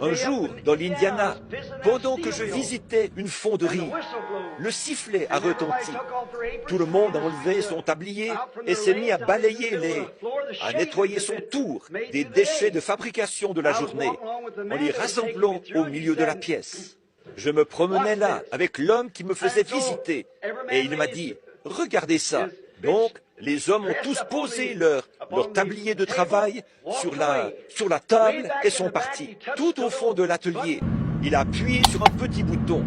Un jour, dans l'Indiana, pendant que je visitais une fonderie, le sifflet a retenti. Tout le monde a enlevé son tablier et s'est mis à balayer à nettoyer son tour des déchets de fabrication de la journée, en les rassemblant au milieu de la pièce. Je me promenais là avec l'homme qui me faisait visiter et il m'a dit « Regardez ça ». Donc, les hommes ont tous posé leur tablier de travail sur la table et sont partis. Tout au fond de l'atelier, il a appuyé sur un petit bouton.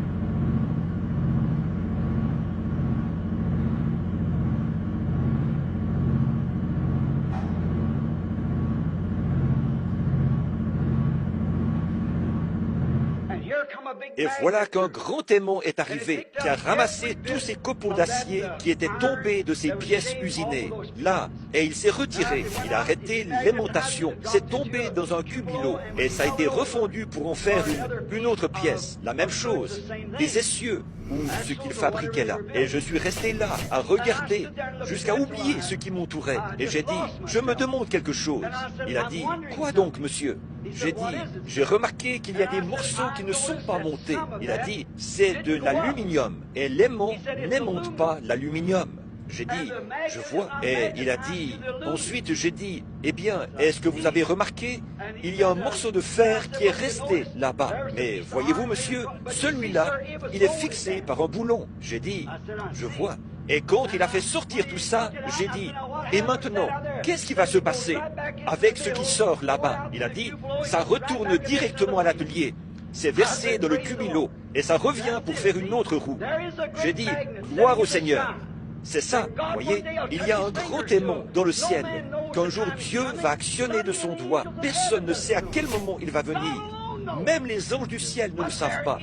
Et voilà qu'un grand aimant est arrivé, qui a ramassé tous ces copeaux d'acier qui étaient tombés de ces pièces usinées. Là, et il s'est retiré, il a arrêté l'aimantation, c'est tombé dans un cubilo, et ça a été refondu pour en faire une autre pièce, la même chose, des essieux, ou ce qu'il fabriquait là. Et je suis resté là, à regarder, jusqu'à oublier ce qui m'entourait. Et j'ai dit, je me demande quelque chose. Il a dit, quoi donc, monsieur? J'ai dit, j'ai remarqué qu'il y a des morceaux qui ne sont pas montés. Il a dit, c'est de l'aluminium, et l'aimant n'aimante pas l'aluminium. J'ai dit, je vois. Et il a dit, ensuite j'ai dit, eh bien, est-ce que vous avez remarqué? Il y a un morceau de fer qui est resté là-bas. Mais voyez-vous, monsieur, celui-là, il est fixé par un boulon. J'ai dit, je vois. Et quand il a fait sortir tout ça, j'ai dit, et maintenant, qu'est-ce qui va se passer avec ce qui sort là-bas? Il a dit, ça retourne directement à l'atelier. C'est versé dans le cubilo et ça revient pour faire une autre roue. J'ai dit, gloire au Seigneur. C'est ça, voyez, il y a un grand aimant dans le ciel qu'un jour Dieu va actionner de son doigt. Personne ne sait à quel moment il va venir. Même les anges du ciel ne le savent pas.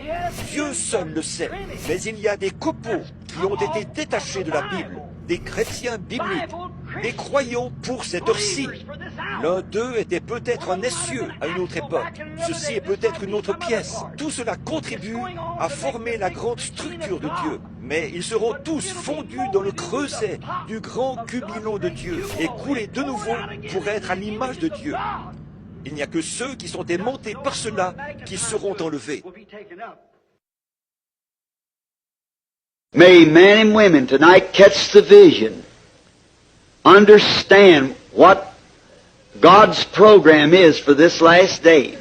Dieu seul le sait. Mais il y a des copeaux qui ont été détachés de la Bible, des chrétiens bibliques, des croyants pour cette heure-ci. L'un d'eux était peut-être un essieu à une autre époque. Ceci est peut-être une autre pièce. Tout cela contribue à former la grande structure de Dieu. Mais ils seront tous fondus dans le creuset du grand cubilo de Dieu et coulés de nouveau pour être à l'image de Dieu. Il n'y a que ceux qui sont aimantés par cela qui seront enlevés. May men and women tonight catch the vision, understand what God's program is for this last day.